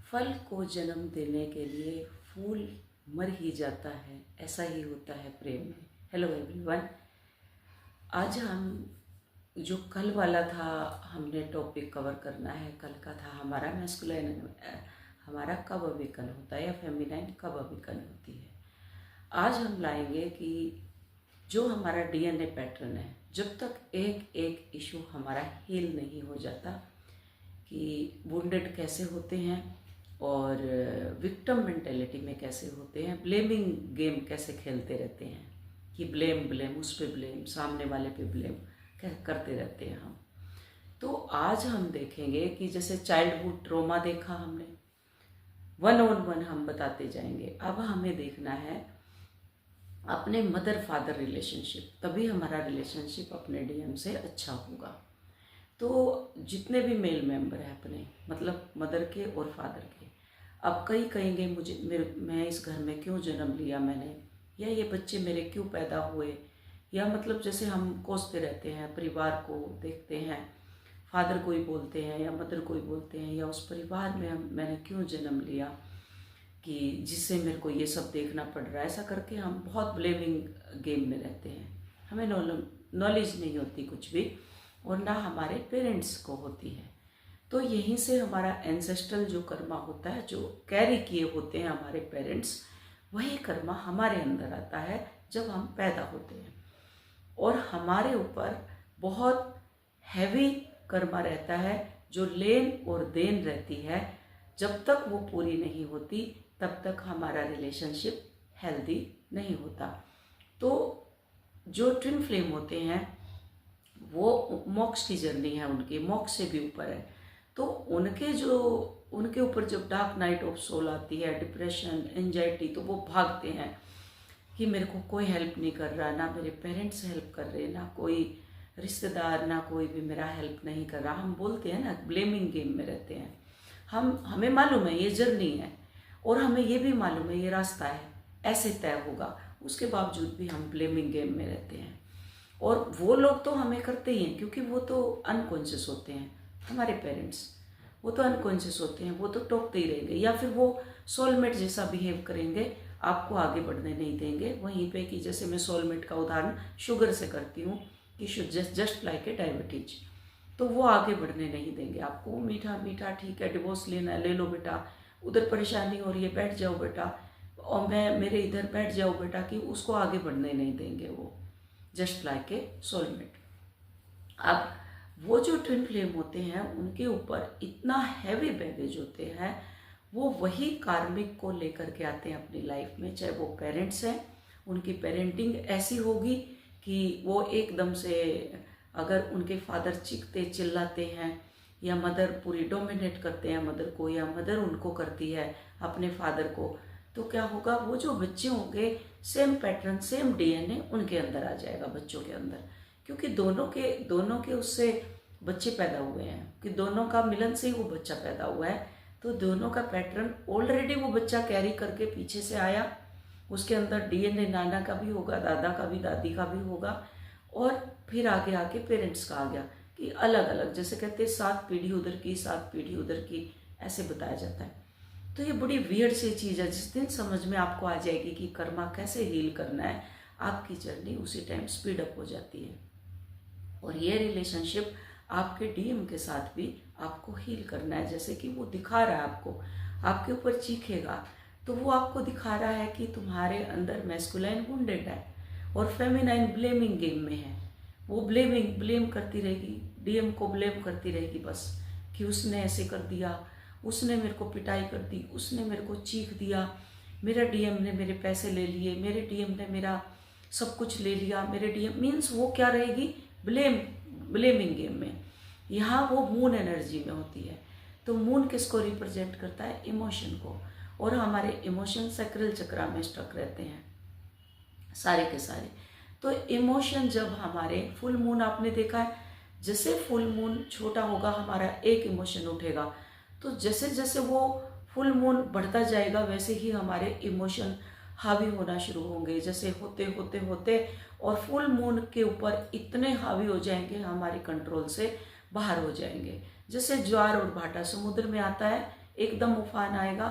फल को जन्म देने के लिए फूल मर ही जाता है, ऐसा ही होता है प्रेम में। हेलो एवरीवन, आज हम जो कल वाला था हमने टॉपिक कवर करना है। कल का था हमारा मैस्कुलाइन, हमारा कब अविकल होता है या फेमिनाइन कब अविकल होती है। आज हम लाएंगे कि जो हमारा डीएनए पैटर्न है, जब तक एक एक इशू हमारा हील नहीं हो जाता कि वुंडेड कैसे होते हैं और विक्टिम मेंटेलिटी में कैसे होते हैं, ब्लेमिंग गेम कैसे खेलते रहते हैं कि ब्लेम ब्लेम उस पे ब्लेम, सामने वाले पे ब्लेम करते रहते हैं हम। तो आज हम देखेंगे कि जैसे चाइल्डहुड ट्रॉमा देखा हमने, 1 on 1 हम बताते जाएंगे। अब हमें देखना है अपने मदर फादर रिलेशनशिप, तभी हमारा रिलेशनशिप अपने डीएम से अच्छा होगा। तो जितने भी मेल मेंबर हैं अपने, मतलब मदर के और फादर के, अब कई कहेंगे मैं इस घर में क्यों जन्म लिया मैंने, या ये बच्चे मेरे क्यों पैदा हुए, या मतलब जैसे हम कोसते रहते हैं, परिवार को देखते हैं, फादर को ही बोलते हैं या मदर को ही बोलते हैं, या उस परिवार में मैंने क्यों जन्म लिया कि जिससे मेरे को ये सब देखना पड़ रहा है। ऐसा करके हम बहुत ब्लेमिंग गेम में रहते हैं। हमें नॉलेज नहीं होती कुछ भी, और ना हमारे पेरेंट्स को होती है। तो यहीं से हमारा एंसेस्ट्रल जो कर्मा होता है, जो कैरी किए होते हैं हमारे पेरेंट्स, वही कर्मा हमारे अंदर आता है जब हम पैदा होते हैं। और हमारे ऊपर बहुत हैवी कर्मा रहता है, जो लेन और देन रहती है। जब तक वो पूरी नहीं होती तब तक हमारा रिलेशनशिप हेल्दी नहीं होता। तो जो ट्विन फ्लेम होते हैं वो मोक्ष की जर्नी है उनकी, मोक्ष से भी ऊपर है। तो उनके ऊपर जब डार्क नाइट ऑफ सोल आती है, डिप्रेशन, एंजाइटी, तो वो भागते हैं कि मेरे को कोई हेल्प नहीं कर रहा, ना मेरे पेरेंट्स हेल्प कर रहे, ना कोई रिश्तेदार, ना कोई भी मेरा हेल्प नहीं कर रहा। हम बोलते हैं ना, ब्लेमिंग गेम में रहते हैं। हमें मालूम है ये जर्नी है, और हमें ये भी मालूम है ये रास्ता है, ऐसे तय होगा, उसके बावजूद भी हम ब्लेमिंग गेम में रहते हैं। और वो लोग तो हमें करते ही हैं, क्योंकि वो तो अनकॉन्शियस होते हैं। हमारे पेरेंट्स वो तो अनकॉन्शियस होते हैं, वो तो टोकते ही रहेंगे, या फिर वो सोलमेट जैसा बिहेव करेंगे, आपको आगे बढ़ने नहीं देंगे। वहीं पे कि जैसे मैं सोलमेट का उदाहरण शुगर से करती हूँ कि जस्ट लाइक ए डायबिटीज, तो वो आगे बढ़ने नहीं देंगे आपको। मीठा मीठा ठीक है, डिवोर्स लेना है ले लो बेटा, उधर परेशानी हो रही है बैठ जाओ बेटा, और मेरे इधर बैठ जाओ बेटा, कि उसको आगे बढ़ने नहीं देंगे वो, जस्ट लाइक ए सोलमेट। अब वो जो ट्विन फ्लेम होते हैं उनके ऊपर इतना हैवी बैगेज होते हैं, वो वही कार्मिक को लेकर के आते हैं अपनी लाइफ में। चाहे वो पेरेंट्स हैं, उनकी पेरेंटिंग ऐसी होगी कि वो एकदम से, अगर उनके फादर चीखते चिल्लाते हैं, या मदर पूरी डोमिनेट करते हैं मदर को, या मदर उनको करती है अपने फादर को, तो क्या होगा, वो जो बच्चे होंगे सेम पैटर्न, सेम डीएनए उनके अंदर आ जाएगा, बच्चों के अंदर। क्योंकि दोनों के उससे बच्चे पैदा हुए हैं, कि दोनों का मिलन से ही वो बच्चा पैदा हुआ है। तो दोनों का पैटर्न ऑलरेडी वो बच्चा कैरी करके पीछे से आया, उसके अंदर डीएनए नाना का भी होगा, दादा का भी, दादी का भी होगा, और फिर आगे आके पेरेंट्स का आ गया, कि अलग अलग, जैसे कहते हैं 7 पीढ़ी उधर की 7 पीढ़ी उधर की, ऐसे बताया जाता है। तो ये बड़ी वियर्ड सी चीज़ है। जिस दिन समझ में आपको आ जाएगी कि कर्मा कैसे हील करना है, आपकी जर्नी उसी टाइम स्पीड अप हो जाती है। और ये रिलेशनशिप आपके डीएम के साथ भी आपको हील करना है। जैसे कि वो दिखा रहा है आपको, आपके ऊपर चीखेगा, तो वो आपको दिखा रहा है कि तुम्हारे अंदर मैस्कुलाइन वुंडेड है और फेमिनाइन ब्लेमिंग गेम में है। वो ब्लेम करती रहेगी, डीएम को ब्लेम करती रहेगी बस, कि उसने ऐसे कर दिया, उसने मेरे को पिटाई कर दी, उसने मेरे को चीख दिया, मेरा डीएम ने मेरे पैसे ले लिए, मेरे डीएम ने मेरा सब कुछ ले लिया, मेरे डीएम मीन्स वो क्या रहेगी, ब्लेमिंग गेम में। यहाँ वो मून एनर्जी में होती है। तो मून किसको रिप्रेजेंट करता है, इमोशन को, और हमारे इमोशन सैक्रल चक्रा में स्टक रहते हैं सारे के सारे। तो इमोशन जब हमारे, फुल मून आपने देखा है, जैसे फुल मून छोटा होगा हमारा एक इमोशन उठेगा, तो जैसे जैसे वो फुल मून बढ़ता जाएगा वैसे ही हमारे इमोशन हावी होना शुरू होंगे, जैसे होते होते होते, और फुल मून के ऊपर इतने हावी हो जाएंगे हमारे कंट्रोल से बाहर हो जाएंगे। जैसे ज्वार और भाटा समुद्र में आता है, एकदम उफान आएगा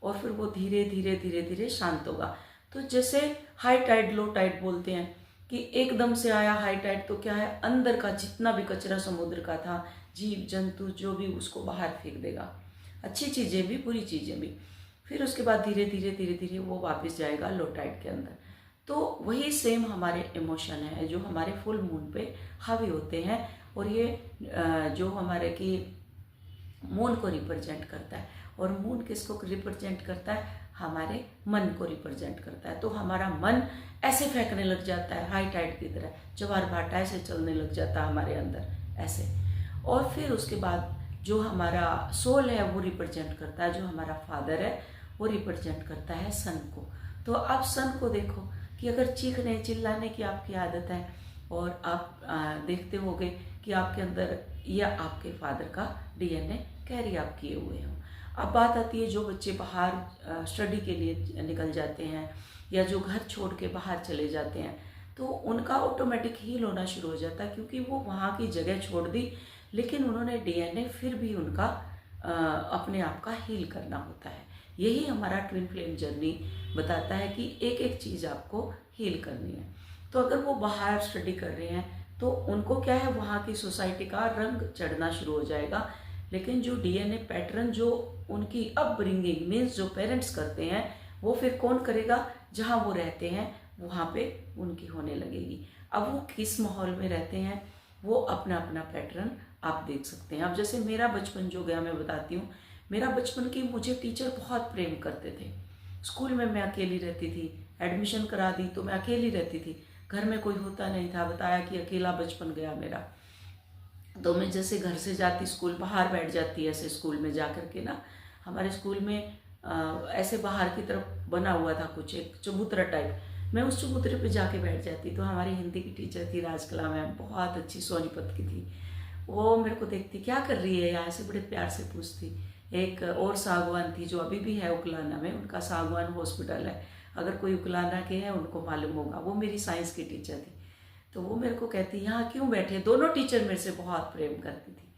और फिर वो धीरे धीरे धीरे धीरे शांत होगा। तो जैसे हाई टाइड लो टाइड बोलते हैं कि एकदम से आया हाई टाइड, तो क्या है, अंदर का जितना भी कचरा समुद्र का था, जीव जंतु जो भी, उसको बाहर फेंक देगा, अच्छी चीज़ें भी बुरी चीज़ें भी। फिर उसके बाद धीरे धीरे धीरे धीरे वो वापस जाएगा लो टाइड के अंदर। तो वही सेम हमारे इमोशन है जो हमारे फुल मून पे हावी होते हैं। और ये जो हमारे की मून को रिप्रेजेंट करता है, और मून किसको रिप्रेजेंट करता है, हमारे मन को रिप्रेजेंट करता है। तो हमारा मन ऐसे फेंकने लग जाता है हाई टाइड की तरह, ज्वार भाटा ऐसे चलने लग जाता है हमारे अंदर ऐसे। और फिर उसके बाद जो हमारा सोल है वो रिप्रेजेंट करता है, जो हमारा फादर है वो रिप्रेजेंट करता है सन को। तो आप सन को देखो कि अगर चीखने चिल्लाने की आपकी आदत है और आप देखते होगे कि आपके अंदर या आपके फादर का डीएनए कैरी आप किए हुए हो। अब बात आती है जो बच्चे बाहर स्टडी के लिए निकल जाते हैं या जो घर छोड़ के बाहर चले जाते हैं, तो उनका ऑटोमेटिक हील होना शुरू हो जाता है, क्योंकि वो वहाँ की जगह छोड़ दी, लेकिन उन्होंने डीएनए फिर भी उनका अपने आप का हील करना होता है। यही हमारा ट्विन फ्लेम जर्नी बताता है कि एक एक चीज़ आपको हील करनी है। तो अगर वो बाहर स्टडी कर रहे हैं तो उनको क्या है, वहाँ की सोसाइटी का रंग चढ़ना शुरू हो जाएगा, लेकिन जो डीएनए पैटर्न जो उनकी अपब्रिंगिंग मीन्स जो पेरेंट्स करते हैं, वो फिर कौन करेगा, जहाँ वो रहते हैं वहाँ पे उनकी होने लगेगी। अब वो किस माहौल में रहते हैं वो अपना अपना पैटर्न आप देख सकते हैं। अब जैसे मेरा बचपन जो गया मैं बताती हूँ, मेरा बचपन की मुझे टीचर बहुत प्रेम करते थे। स्कूल में मैं अकेली रहती थी, एडमिशन करा दी तो मैं अकेली रहती थी, घर में कोई होता नहीं था, बताया कि अकेला बचपन गया मेरा। तो मैं जैसे घर से जाती स्कूल, बाहर बैठ जाती ऐसे स्कूल में जा कर के ना, हमारे स्कूल में ऐसे बाहर की तरफ बना हुआ था कुछ एक चबूतरा टाइप, मैं उस चबूतरे पे जाके बैठ जाती। तो हमारी हिंदी की टीचर थी राजकला मैम, बहुत अच्छी सोनीपत की थी। वो मेरे को देखती क्या कर रही है यहाँ से, बड़े प्यार से पूछती। एक और सागवान थी जो अभी भी है उकलाना में, उनका सागवान हॉस्पिटल है, अगर कोई उकलाना के हैं उनको मालूम होगा, वो मेरी साइंस की टीचर थी। तो वो मेरे को कहती यहाँ क्यों बैठे, दोनों टीचर मेरे से बहुत प्रेम करती थी,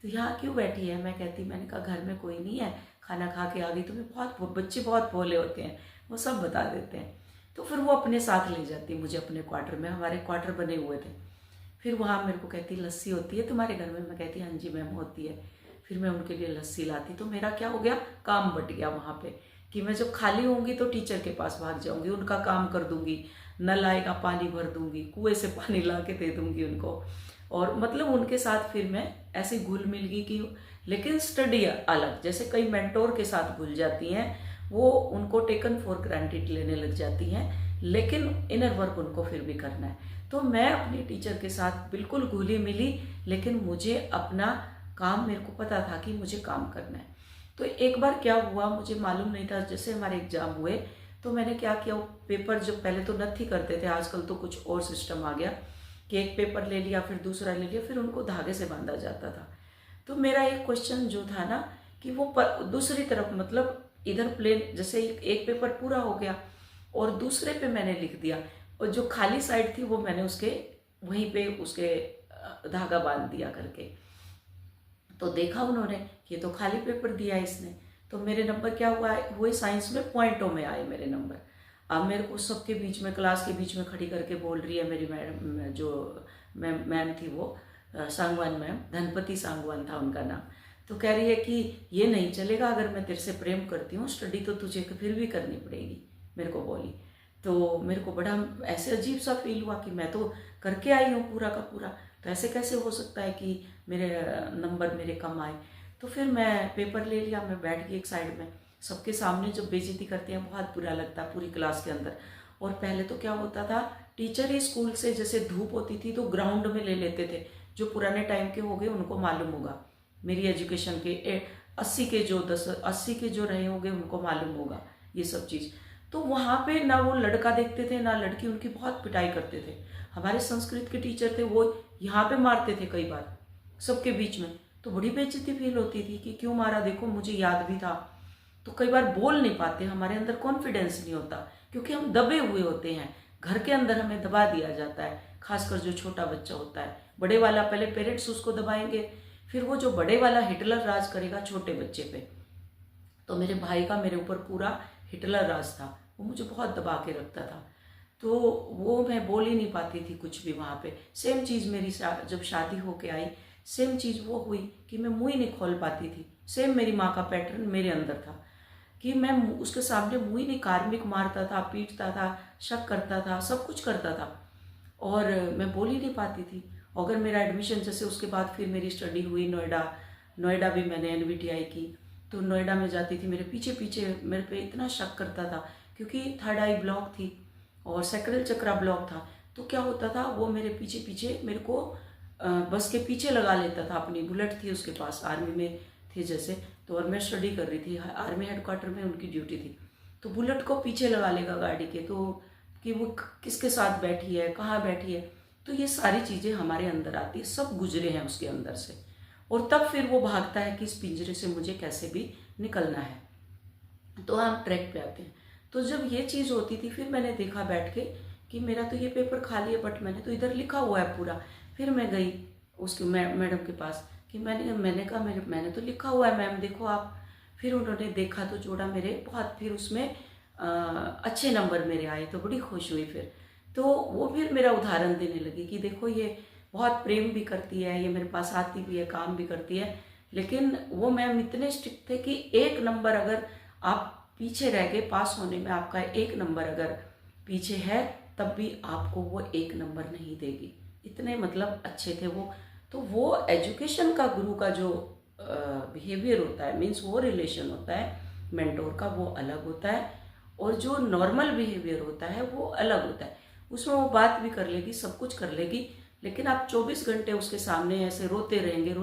तो यहाँ क्यों बैठी है। मैं कहती, मैंने कहा घर में कोई नहीं है, खाना खा के आ गई। तुम्हें बहुत बच्चे बहुत भोले होते हैं, वो सब बता देते हैं। तो फिर वो अपने साथ ले जाती मुझे अपने क्वार्टर में, हमारे क्वार्टर बने हुए थे। फिर वहाँ मेरे को कहती लस्सी होती है तुम्हारे घर में, मैं कहती हाँ जी मैम होती है। फिर मैं उनके लिए लस्सी लाती। तो मेरा क्या हो गया, काम बट गया वहाँ पे, कि मैं जब खाली होंगी तो टीचर के पास भाग जाऊंगी, उनका काम कर दूंगी, नल आएगा पानी भर दूंगी, कुएं से पानी ला के दे दूंगी उनको, और मतलब उनके साथ फिर मैं ऐसे घुल मिल गई कि, लेकिन स्टडी अलग, जैसे कई मेंटोर के साथ घुल जाती हैं, वो उनको टेकन फॉर ग्रांटेड लेने लग जाती हैं, लेकिन इनर वर्क उनको फिर भी करना है। तो मैं अपनी टीचर के साथ बिल्कुल घुली मिली, लेकिन मुझे अपना काम, मेरे को पता था कि मुझे काम करना है। तो एक बार क्या हुआ मुझे मालूम नहीं था, जैसे हमारे एग्जाम हुए तो मैंने क्या किया, पेपर जो पहले तो नत्थी करते थे, आजकल तो कुछ और सिस्टम आ गया कि एक पेपर ले लिया फिर दूसरा ले लिया, फिर उनको धागे से बांधा जाता था। तो मेरा एक क्वेश्चन जो था ना कि वो दूसरी तरफ, मतलब इधर प्लेन, जैसे एक पेपर पूरा हो गया और दूसरे पे मैंने लिख दिया, और जो खाली साइड थी वो मैंने उसके वहीं पे उसके धागा बांध दिया करके। तो देखा उन्होंने ये तो खाली पेपर दिया इसने, तो मेरे नंबर क्या हुआ, वही साइंस में पॉइंटों में आए मेरे नंबर। अब मेरे को सबके बीच में, क्लास के बीच में खड़ी करके बोल रही है मेरी मैडम, जो मैम थी वो सांगवान मैम, धनपति सांगवान था उनका नाम। तो कह रही है कि ये नहीं चलेगा, अगर मैं तेरे से प्रेम करती हूँ स्टडी तो तुझे फिर भी करनी पड़ेगी, मेरे को बोली। तो मेरे को बड़ा ऐसे अजीब सा फील हुआ कि मैं तो करके आई हूँ पूरा का पूरा, तो ऐसे कैसे हो सकता है कि मेरे नंबर मेरे कम आए। तो फिर मैं पेपर ले लिया, मैं बैठ गई एक साइड में, सबके सामने जब बेइज्जती करते हैं बहुत बुरा लगता है पूरी क्लास के अंदर। और पहले तो क्या होता था, टीचर ही स्कूल से जैसे धूप होती थी तो ग्राउंड में ले लेते थे, जो पुराने टाइम के हो गए उनको मालूम होगा, मेरी एजुकेशन के 80 के जो रहे होंगे उनको मालूम होगा ये सब चीज़। तो वहाँ पे ना वो लड़का देखते थे ना लड़की, उनकी बहुत पिटाई करते थे। हमारे संस्कृत के टीचर थे वो यहाँ पे मारते थे कई बार सबके बीच में, तो बड़ी बेइज्जती फील होती थी कि क्यों मारा, देखो मुझे याद भी था। तो कई बार बोल नहीं पाते, हमारे अंदर कॉन्फिडेंस नहीं होता, क्योंकि हम दबे हुए होते हैं, घर के अंदर हमें दबा दिया जाता है, खासकर जो छोटा बच्चा होता है। बड़े वाला पहले पेरेंट्स उसको दबाएंगे, फिर वो जो बड़े वाला हिटलर राज करेगा छोटे बच्चे पे, तो मेरे भाई का मेरे ऊपर पूरा हिटलर राज था, वो मुझे बहुत दबा के रखता था। तो वो मैं बोल ही नहीं पाती थी कुछ भी वहाँ पे। सेम चीज़ मेरी जब शादी होके आई, सेम चीज़ वो हुई कि मैं मुँह ही नहीं खोल पाती थी। सेम मेरी माँ का पैटर्न मेरे अंदर था कि मैं उसके सामने मुँह ही नहीं, कार्मिक मारता था, पीटता था, शक करता था, सब कुछ करता था और मैं बोल ही नहीं पाती थी। अगर मेरा एडमिशन, जैसे उसके बाद फिर मेरी स्टडी हुई नोएडा भी मैंने एनवीटीआई की, तो नोएडा में जाती थी, मेरे पीछे पीछे मेरे पे इतना शक करता था क्योंकि थर्ड आई ब्लॉक थी और सेक्रेल चक्रा ब्लॉक था। तो क्या होता था, वो मेरे पीछे पीछे मेरे को बस के पीछे लगा लेता था। अपनी बुलेट थी उसके पास, आर्मी में थे जैसे, तो और मैं स्टडी कर रही थी, आर्मी हेडक्वार्टर में उनकी ड्यूटी थी, तो बुलेट को पीछे लगा लेगा गाड़ी के, तो कि वो किसके साथ बैठी है, कहाँ बैठी है। तो ये सारी चीज़ें हमारे अंदर आती है, सब गुजरे हैं उसके अंदर से, और तब फिर वो भागता है कि इस पिंजरे से मुझे कैसे भी निकलना है। तो हम ट्रैक पे आते हैं। तो जब ये चीज़ होती थी, फिर मैंने देखा बैठ के कि मेरा तो ये पेपर खाली है, बट मैंने तो इधर लिखा हुआ है पूरा। फिर मैं गई उसके मैडम के पास कि मैंने कहा मैंने तो लिखा हुआ है मैम, देखो आप। फिर उन्होंने देखा तो जोड़ा मेरे बहुत, फिर उसमें अच्छे नंबर मेरे आए, तो बड़ी खुश हुई फिर। तो वो फिर मेरा उदाहरण देने लगी कि देखो ये बहुत प्रेम भी करती है, ये मेरे पास आती भी है, काम भी करती है, लेकिन वो मैम इतने स्ट्रिक्ट थे कि एक नंबर अगर आप पीछे रह गए पास होने में, आपका एक नंबर अगर पीछे है, तब भी आपको वो एक नंबर नहीं देगी। इतने मतलब अच्छे थे वो। तो वो एजुकेशन का गुरु का जो बिहेवियर होता है, मीन्स वो रिलेशन होता है मेंटोर का, वो अलग होता है, और जो नॉर्मल बिहेवियर होता है वो अलग होता है। उसमें वो बात भी कर लेगी, सब कुछ कर लेगी, लेकिन आप 24 घंटे उसके सामने ऐसे रोते रहेंगे,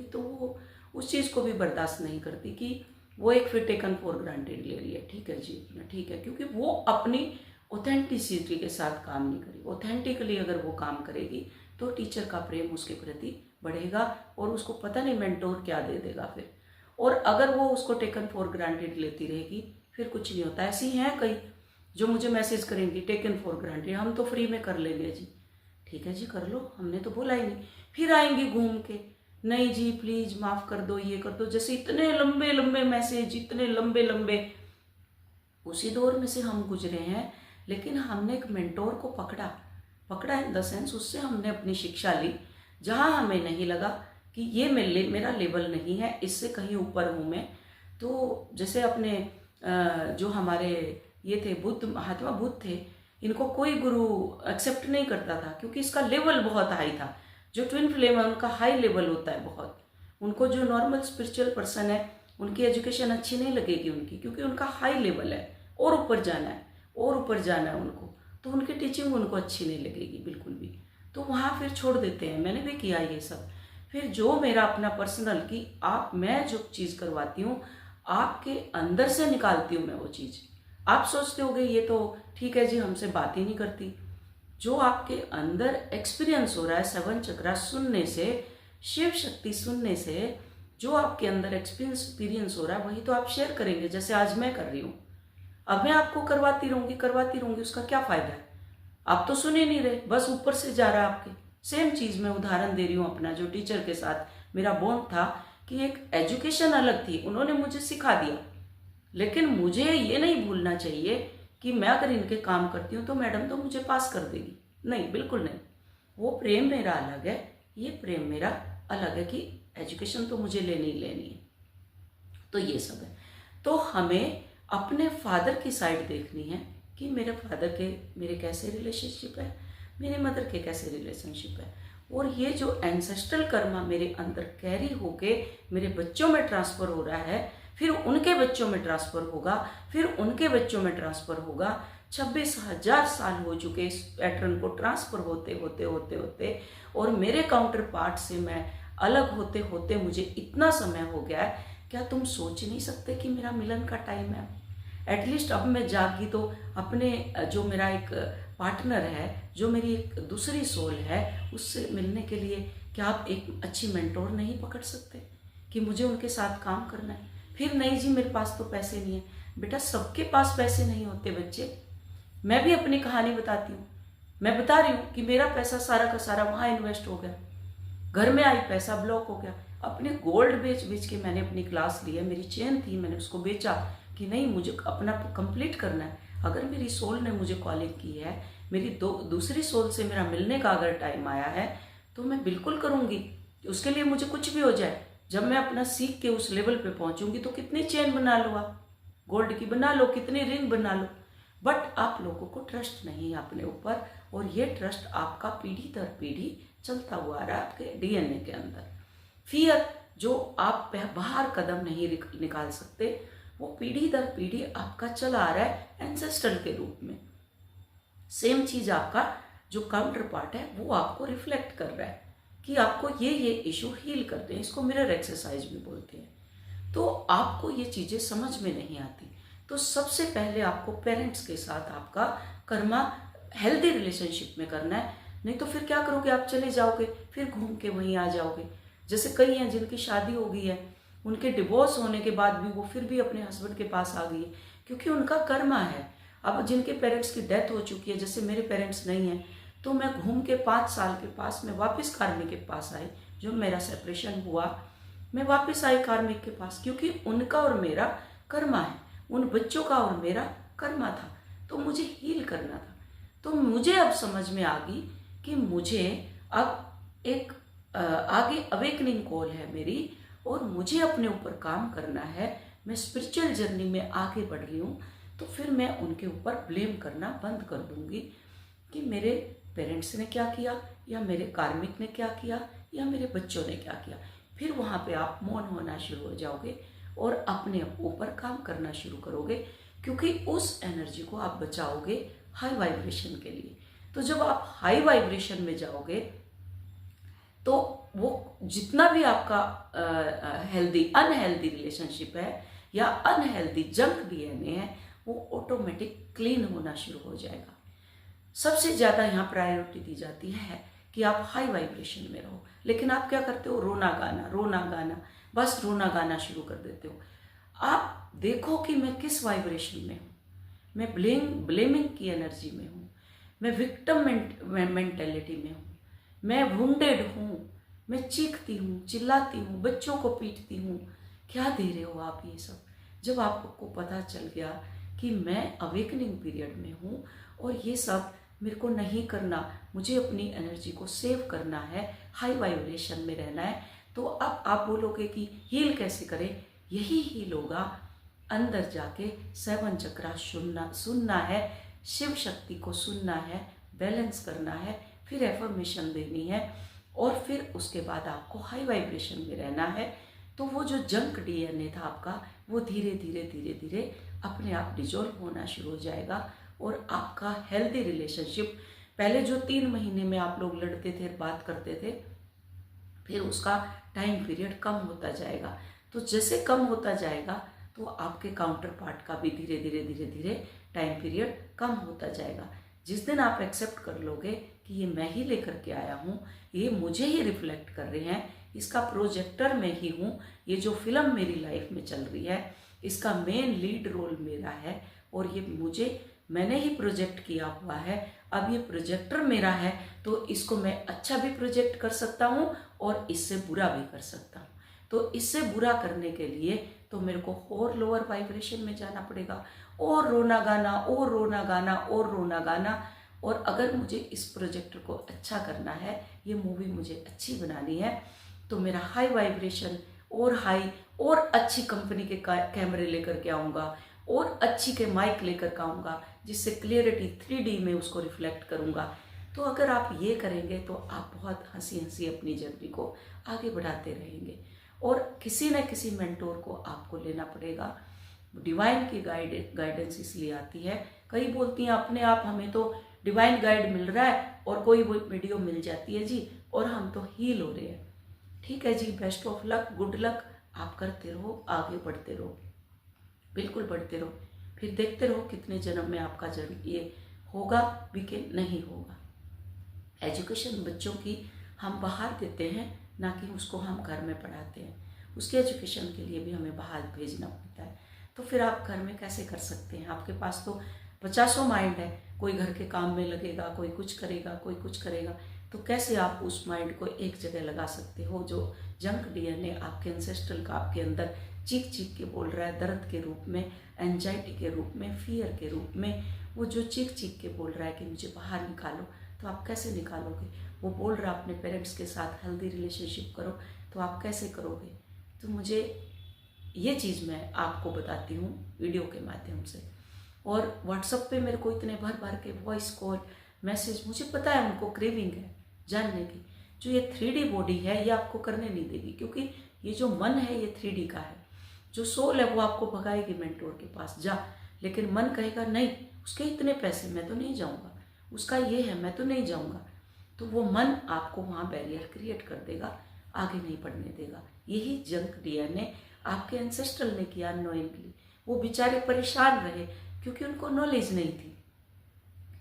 तो वो उस चीज़ को भी बर्दाश्त नहीं करती कि वो एक फिर टेकन फॉर ग्रांटेड ले रही है। ठीक है जी, ठीक है, क्योंकि वो अपनी ऑथेंटिसिटी के साथ काम नहीं करेगी। ऑथेंटिकली अगर वो काम करेगी तो टीचर का प्रेम उसके प्रति बढ़ेगा और उसको पता नहीं मेंटोर क्या दे देगा फिर। और अगर वो उसको टेकन फॉर ग्रांटेड लेती रहेगी, फिर कुछ नहीं होता। ऐसी हैं कई जो मुझे मैसेज करेंगी, टेकन फॉर ग्रांटेड, हम तो फ्री में कर लेंगे जी। ठीक है जी, कर लो, हमने तो बोला ही नहीं। फिर आएंगी घूम के, नहीं जी प्लीज माफ कर दो, ये कर दो, जैसे इतने लंबे लंबे मैसेज, इतने लंबे लंबे। उसी दौर में से हम गुजरे हैं, लेकिन हमने एक मेंटोर को पकड़ा इन द सेंस, उससे हमने अपनी शिक्षा ली। जहाँ हमें नहीं लगा कि ये मेरा लेवल नहीं है, इससे कहीं ऊपर हूँ मैं। तो जैसे अपने जो हमारे ये थे महात्मा बुद्ध थे, इनको कोई गुरु एक्सेप्ट नहीं करता था क्योंकि इसका लेवल बहुत हाई था। जो ट्विन फ्लेम है उनका हाई लेवल होता है बहुत। उनको जो नॉर्मल स्पिरिचुअल पर्सन है, उनकी एजुकेशन अच्छी नहीं लगेगी उनकी, क्योंकि उनका हाई लेवल है, और ऊपर जाना है, और ऊपर जाना है उनको, तो उनकी टीचिंग उनको अच्छी नहीं लगेगी बिल्कुल भी। तो वहाँ फिर छोड़ देते हैं। मैंने भी किया ये सब। फिर जो मेरा अपना पर्सनल कि मैं जो चीज़ करवाती हूँ आपके अंदर से निकालती हूँ मैं वो चीज़। आप सोचते होगे ये तो ठीक है जी, हमसे बात ही नहीं करती। जो आपके अंदर एक्सपीरियंस हो रहा है 7 चक्रा सुनने से, शिव शक्ति सुनने से, जो आपके अंदर एक्सपीरियंस हो रहा है वही तो आप शेयर करेंगे, जैसे आज मैं कर रही हूँ। अब मैं आपको करवाती रहूंगी, उसका क्या फायदा है? आप तो सुन ही नहीं रहे, बस ऊपर से जा रहा है आपके। सेम चीज़ मैं उदाहरण दे रही हूँ अपना, जो टीचर के साथ मेरा बॉन्ड था कि एक एजुकेशन अलग थी, उन्होंने मुझे सिखा दिया, लेकिन मुझे ये नहीं भूलना चाहिए कि मैं अगर इनके काम करती हूँ तो मैडम तो मुझे पास कर देगी। नहीं, बिल्कुल नहीं। वो प्रेम मेरा अलग है, ये प्रेम मेरा अलग है कि एजुकेशन तो मुझे लेनी ही लेनी है। तो ये सब है। तो हमें अपने फादर की साइड देखनी है कि मेरे फादर के मेरे कैसे रिलेशनशिप है, मेरे मदर के कैसे रिलेशनशिप है, और ये जो एंसेस्ट्रल कर्मा मेरे अंदर कैरी होके मेरे बच्चों में ट्रांसफ़र हो रहा है, फिर उनके बच्चों में ट्रांसफ़र होगा, फिर उनके बच्चों में ट्रांसफ़र होगा। 26,000 साल हो चुके इस पैटर्न को ट्रांसफ़र होते, और मेरे काउंटर पार्ट से मैं अलग होते होते मुझे इतना समय हो गया है। क्या तुम सोच नहीं सकते कि मेरा मिलन का टाइम है? एटलीस्ट अब मैं जागी तो अपने जो मेरा एक पार्टनर है, जो मेरी एक दूसरी सोल है, उससे मिलने के लिए क्या आप एक अच्छी मेंटोर नहीं पकड़ सकते कि मुझे उनके साथ काम करना है? फिर नहीं जी मेरे पास तो पैसे नहीं है। बेटा, सबके पास पैसे नहीं होते बच्चे। मैं भी अपनी कहानी बताती हूँ। मैं बता रही हूँ कि मेरा पैसा सारा का सारा वहाँ इन्वेस्ट हो गया, घर में आई पैसा ब्लॉक हो गया। अपने गोल्ड बेच बेच के मैंने अपनी क्लास ली है, मेरी चेन थी, मैंने उसको बेचा कि नहीं मुझे अपना कंप्लीट करना है। अगर मेरी सोल ने मुझे कॉलिंग की है, मेरी दूसरी सोल से मेरा मिलने का अगर टाइम आया है तो मैं बिल्कुल करूँगी, उसके लिए मुझे कुछ भी हो जाए। जब मैं अपना सीख के उस लेवल पे पहुंचूंगी तो कितनी चेन बना लो, आप गोल्ड की बना लो, कितनी रिंग बना लो, बट आप लोगों को ट्रस्ट नहीं है अपने ऊपर, और ये ट्रस्ट आपका पीढ़ी दर पीढ़ी चलता हुआ आ रहा है आपके डीएनए के अंदर। फियर जो आप बाहर कदम नहीं निकाल सकते, वो पीढ़ी दर पीढ़ी आपका चला आ रहा है एंसेस्ट्रल के रूप में। सेम चीज आपका जो काउंटर पार्ट है वो आपको रिफ्लेक्ट कर रहा है कि आपको ये इशू हील करते हैं, इसको मिरर एक्सरसाइज भी बोलते हैं। तो आपको ये चीजें समझ में नहीं आती, तो सबसे पहले आपको पेरेंट्स के साथ आपका कर्मा हेल्दी रिलेशनशिप में करना है। नहीं तो फिर क्या करोगे, आप चले जाओगे फिर घूम के वहीं आ जाओगे। जैसे कई हैं जिनकी शादी हो गई है, उनके डिवोर्स होने के बाद भी वो फिर भी अपने हस्बैंड के पास आ गई है, क्योंकि उनका कर्मा है। अब जिनके पेरेंट्स की डेथ हो चुकी है, जैसे मेरे पेरेंट्स नहीं हैं, तो मैं घूम के 5 साल के पास में वापस कार्मिक के पास आई। जो मेरा सेपरेशन हुआ मैं वापस आई कार्मिक के पास, क्योंकि उनका और मेरा कर्मा है, उन बच्चों का और मेरा कर्मा था, तो मुझे हील करना था। तो मुझे अब समझ में आ गई कि मुझे अब एक आगे अवेकनिंग कॉल है मेरी, और मुझे अपने ऊपर काम करना है। मैं स्पिरिचुअल जर्नी में आगे बढ़ रही हूँ, तो फिर मैं उनके ऊपर ब्लेम करना बंद कर दूंगी कि मेरे पेरेंट्स ने क्या किया, या मेरे कार्मिक ने क्या किया, या मेरे बच्चों ने क्या किया। फिर वहाँ पे आप मौन होना शुरू हो जाओगे और अपने ऊपर काम करना शुरू करोगे, क्योंकि उस एनर्जी को आप बचाओगे हाई वाइब्रेशन के लिए। तो जब आप हाई वाइब्रेशन में जाओगे तो वो जितना भी आपका हेल्दी अनहेल्दी रिलेशनशिप है या अनहेल्दी जंक डीएनए है, वो ऑटोमेटिक क्लीन होना शुरू हो जाएगा। सबसे ज़्यादा यहाँ प्रायोरिटी दी जाती है कि आप हाई वाइब्रेशन में रहो, लेकिन आप क्या करते हो, रोना गाना, बस रोना गाना शुरू कर देते हो। आप देखो कि मैं किस वाइब्रेशन में हूँ। मैं ब्लेमिंग की एनर्जी में हूँ, मैं विक्टिम मेंटेलिटी में हूँ, मैं वुंडेड हूँ, मैं चीखती हूँ, चिल्लाती हूँ, बच्चों को पीटती हूँ। क्या दे रहे हो आप ये सब? जब आपको पता चल गया कि मैं अवेकनिंग पीरियड में हूँ और ये सब मेरे को नहीं करना, मुझे अपनी एनर्जी को सेव करना है, हाई वाइब्रेशन में रहना है, तो अब आप बोलोगे कि हील कैसे करें। यही हील होगा, अंदर जाके 7 चक्रा सुनना है, शिव शक्ति को सुनना है, बैलेंस करना है, फिर एफर्मेशन देनी है, और फिर उसके बाद आपको हाई वाइब्रेशन में रहना है। तो वो जो जंक डीएनए था आपका, वो धीरे धीरे अपने आप डिजोल्व होना शुरू हो जाएगा, और आपका हेल्दी रिलेशनशिप, पहले जो 3 महीने में आप लोग लड़ते थे, बात करते थे, फिर उसका टाइम पीरियड कम होता जाएगा। तो जैसे कम होता जाएगा तो आपके काउंटर पार्ट का भी धीरे धीरे टाइम पीरियड कम होता जाएगा। जिस दिन आप एक्सेप्ट कर लोगे कि ये मैं ही लेकर के आया हूँ, ये मुझे ही रिफ्लेक्ट कर रहे हैं, इसका प्रोजेक्टर मैं ही हूँ, ये जो फिल्म मेरी लाइफ में चल रही है इसका मेन लीड रोल मेरा है, और ये मैंने ही प्रोजेक्ट किया हुआ है, अब ये प्रोजेक्टर मेरा है, तो इसको मैं अच्छा भी प्रोजेक्ट कर सकता हूँ और इससे बुरा भी कर सकता हूँ। तो इससे बुरा करने के लिए तो मेरे को और लोअर वाइब्रेशन में जाना पड़ेगा, और रोना गाना। और अगर मुझे इस प्रोजेक्टर को अच्छा करना है, ये मूवी मुझे अच्छी बनानी है, तो मेरा हाई वाइब्रेशन और हाई और अच्छी कंपनी के कैमरे लेकर के आऊँगा, और अच्छी के माइक लेकर के आऊँगा, जिससे क्लियरिटी 3D में उसको रिफ्लेक्ट करूँगा। तो अगर आप ये करेंगे तो आप बहुत हंसी अपनी जर्नी को आगे बढ़ाते रहेंगे, और किसी न किसी मेंटोर को आपको लेना पड़ेगा। डिवाइन की गाइडेंस इसलिए आती है, कई बोलती हैं अपने आप हमें तो डिवाइन गाइड मिल रहा है और कोई वो वीडियो मिल जाती है जी और हम तो हील हो रहे हैं। ठीक है जी, best of luck, good luck, आप करते रहो, आगे बढ़ते रहो, बिल्कुल बढ़ते रहो, फिर देखते रहो कितने जन्म में आपका जन्म ये होगा भी कि नहीं होगा। एजुकेशन बच्चों की हम बाहर देते हैं, ना कि उसको हम घर में पढ़ाते हैं। उसके एजुकेशन के लिए भी हमें बाहर भेजना पड़ता है। तो फिर आप घर में कैसे कर सकते हैं? आपके पास तो 50 माइंड है, कोई घर के काम में लगेगा, कोई कुछ करेगा, कोई कुछ करेगा, तो कैसे आप उस माइंड को एक जगह लगा सकते हो? जो जंक डीएनए आपके एंसेस्ट्रल का आपके अंदर चीख चीख के बोल रहा है, दर्द के रूप में, एंजाइटी के रूप में, फियर के रूप में, वो जो चीख चीख के बोल रहा है कि मुझे बाहर निकालो, तो आप कैसे निकालोगे? वो बोल रहा है अपने पेरेंट्स के साथ हेल्दी रिलेशनशिप करो, तो आप कैसे करोगे? तो मुझे ये चीज़ मैं आपको बताती हूँ वीडियो के माध्यम से। और व्हाट्सएप पे मेरे को इतने भर भर के वॉइस कॉल मैसेज, मुझे पता है उनको क्रेविंग है जानने की। जो ये 3D बॉडी है ये आपको करने नहीं देगी, क्योंकि ये जो मन है ये 3D का है। जो सोल है वो आपको भगाएगी मेंटोर के पास जा, लेकिन मन कहेगा नहीं, उसके इतने पैसे मैं तो नहीं जाऊँगा, उसका ये है मैं तो नहीं जाऊँगा। तो वो मन आपको वहाँ बैरियर क्रिएट कर देगा, आगे नहीं बढ़ने देगा। यही जंक डीएनए आपके एंसेस्ट्रल ने किया अननोइंगली। वो बेचारे परेशान रहे क्योंकि उनको नॉलेज नहीं थी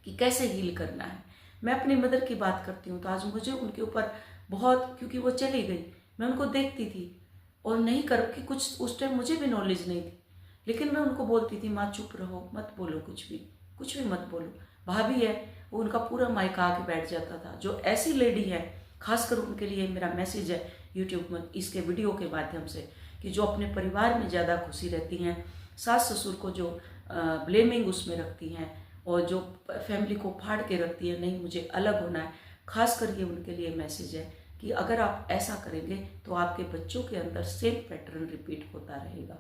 कि कैसे हील करना है। मैं अपनी मदर की बात करती हूँ तो आज मुझे उनके ऊपर बहुत, क्योंकि वो चली गई, मैं उनको देखती थी और नहीं कर कि कुछ उस टाइम मुझे भी नॉलेज नहीं थी, लेकिन मैं उनको बोलती थी माँ चुप रहो, मत बोलो कुछ भी मत बोलो। भाभी है वो, उनका पूरा मायका आके बैठ जाता था। जो ऐसी लेडी है, खासकर उनके लिए मेरा मैसेज है यूट्यूब में इसके वीडियो के माध्यम से, कि जो अपने परिवार में ज़्यादा खुशी रहती हैं, सास ससुर को जो ब्लेमिंग उसमें रखती हैं और जो फैमिली को फाड़ के रखती है, नहीं मुझे अलग होना है। खास कर ये उनके लिए मैसेज है कि अगर आप ऐसा करेंगे तो आपके बच्चों के अंदर सेम पैटर्न रिपीट होता रहेगा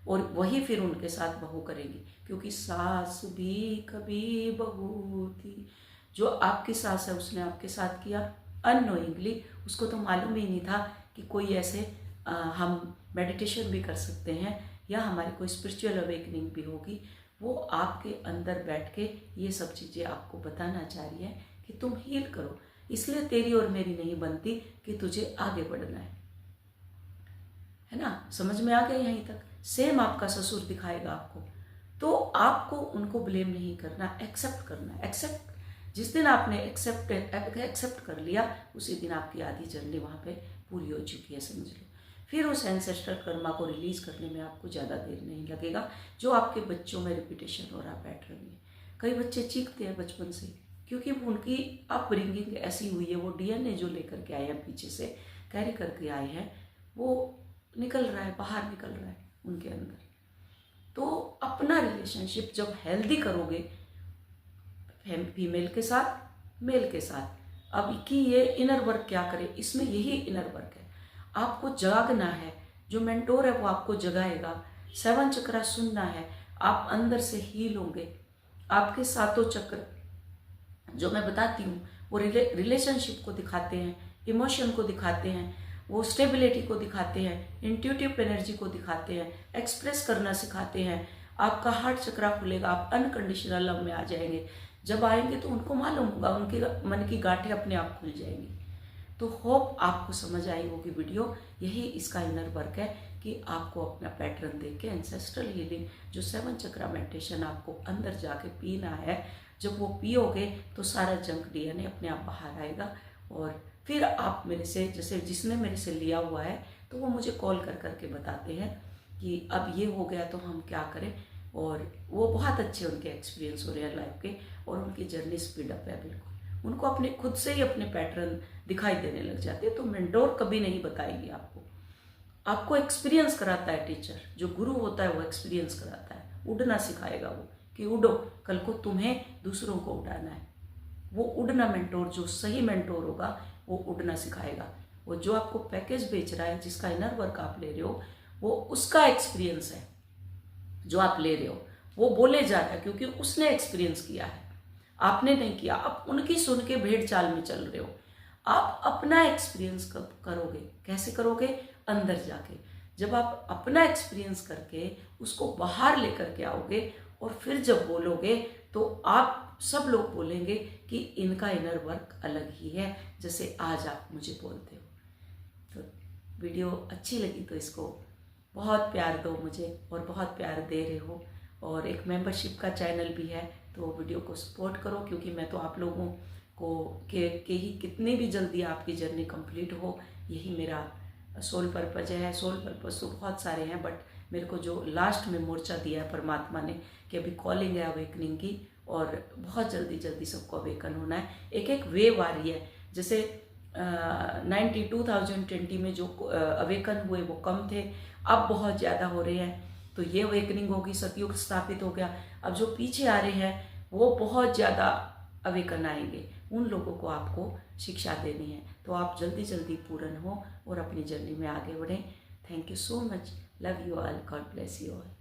और वही फिर उनके साथ बहू करेगी, क्योंकि सास भी कभी बहू थी। जो आपकी सास है उसने आपके साथ किया अननोइंगली, उसको तो मालूम ही नहीं था कि कोई ऐसे हम मेडिटेशन भी कर सकते हैं या हमारी कोई स्पिरिचुअल अवेकनिंग भी होगी। वो आपके अंदर बैठ के ये सब चीज़ें आपको बताना चाह रही है कि तुम हील करो, इसलिए तेरी और मेरी नहीं बनती कि तुझे आगे बढ़ना है ना। समझ में आ गया यहीं तक? सेम आपका ससुर दिखाएगा आपको, तो आपको उनको ब्लेम नहीं करना, एक्सेप्ट करना। एक्सेप्ट जिस दिन आपने एक्सेप्ट कर लिया, उसी दिन आपकी आधी जर्नी वहाँ पे पूरी हो चुकी है, समझ लो। फिर उस एंसेस्ट्रल कर्मा को रिलीज करने में आपको ज़्यादा देर नहीं लगेगा। जो आपके बच्चों में रिपीटेशन हो रहा पैटर्न में, कई बच्चे चीखते हैं बचपन से, क्योंकि उनकी अपब्रिंगिंग ऐसी हुई है, वो डीएनए जो लेकर के आए हैं, पीछे से कैरी करके आए हैं, वो निकल रहा है, बाहर निकल रहा है उनके अंदर। तो अपना रिलेशनशिप जब हेल्दी करोगे फीमेल के साथ, मेल के साथ, अब कि ये इनर वर्क क्या करे, इसमें यही इनर वर्क है। आपको जागना है, जो मेंटोर है वो आपको जगाएगा, 7 चक्र सुनना है, आप अंदर से हील होंगे। आपके 7 चक्र जो मैं बताती हूँ वो रिलेशनशिप को दिखाते हैं, इमोशन को दिखाते हैं, वो स्टेबिलिटी को दिखाते हैं, इंट्यूटिव एनर्जी को दिखाते हैं, एक्सप्रेस करना सिखाते हैं। आपका हार्ट चक्रा खुलेगा, आप अनकंडीशनल लव में आ जाएंगे। जब आएंगे तो उनको मालूम होगा, उनके मन की गांठें अपने आप खुल जाएंगी। तो होप आपको समझ आई होगी वीडियो। यही इसका इनर वर्क है कि आपको अपना पैटर्न देख के एंसेस्ट्रल हीलिंग, जो 7 चक्रा मेडिटेशन आपको अंदर जाके पीना है, जब वो पियोगे तो सारा जंक डीएनए अपने आप बाहर आएगा। और फिर आप मेरे से, जैसे जिसने मेरे से लिया हुआ है, तो वो मुझे कॉल कर करके बताते हैं कि अब ये हो गया तो हम क्या करें। और वो बहुत अच्छे उनके एक्सपीरियंस हो रहे हैं लाइफ के, और उनकी जर्नी स्पीड अप है बिल्कुल। उनको अपने खुद से ही अपने पैटर्न दिखाई देने लग जाते हैं। तो मेंटोर कभी नहीं बताएगी आपको, आपको एक्सपीरियंस कराता है टीचर। जो गुरु होता है वो एक्सपीरियंस कराता है, उड़ना सिखाएगा वो, कि उड़ो, कल को तुम्हें दूसरों को उड़ाना है। वो उड़ना मेंटोर, जो सही मेंटोर होगा वो उड़ना सिखाएगा। वो जो आपको पैकेज बेच रहा है, जिसका इनर वर्क आप ले रहे हो, वो उसका एक्सपीरियंस है जो आप ले रहे हो। वो बोले जा रहा है क्योंकि उसने एक्सपीरियंस किया है, आपने नहीं किया। आप उनकी सुन के भेड़ चाल में चल रहे हो। आप अपना एक्सपीरियंस कब करोगे, कैसे करोगे? अंदर जाके। जब आप अपना एक्सपीरियंस करके उसको बाहर लेकर के आओगे और फिर जब बोलोगे, तो आप सब लोग बोलेंगे कि इनका इनर वर्क अलग ही है, जैसे आज आप मुझे बोलते हो। तो वीडियो अच्छी लगी तो इसको बहुत प्यार दो मुझे, और बहुत प्यार दे रहे हो। और एक मेंबरशिप का चैनल भी है, तो वीडियो को सपोर्ट करो, क्योंकि मैं तो आप लोगों को के ही कितनी भी जल्दी आपकी जर्नी कंप्लीट हो, यही मेरा सोल पर्पज है। सोल पर्पज तो बहुत सारे हैं, बट मेरे को जो लास्ट में मोर्चा दिया है परमात्मा ने कि अभी कॉलिंग है अवेकनिंग की, और बहुत जल्दी जल्दी सबको अवेकन होना है। एक एक वेव आ रही है, जैसे 2020 में जो अवेकन हुए वो कम थे, अब बहुत ज़्यादा हो रहे हैं। तो ये अवेकनिंग होगी, सतयुग स्थापित हो गया। अब जो पीछे आ रहे हैं वो बहुत ज़्यादा अवेकन आएंगे, उन लोगों को आपको शिक्षा देनी है। तो आप जल्दी जल्दी पूर्ण हो और अपनी जर्नी में आगे बढ़ें। Thank you so much, love you all, God bless you all.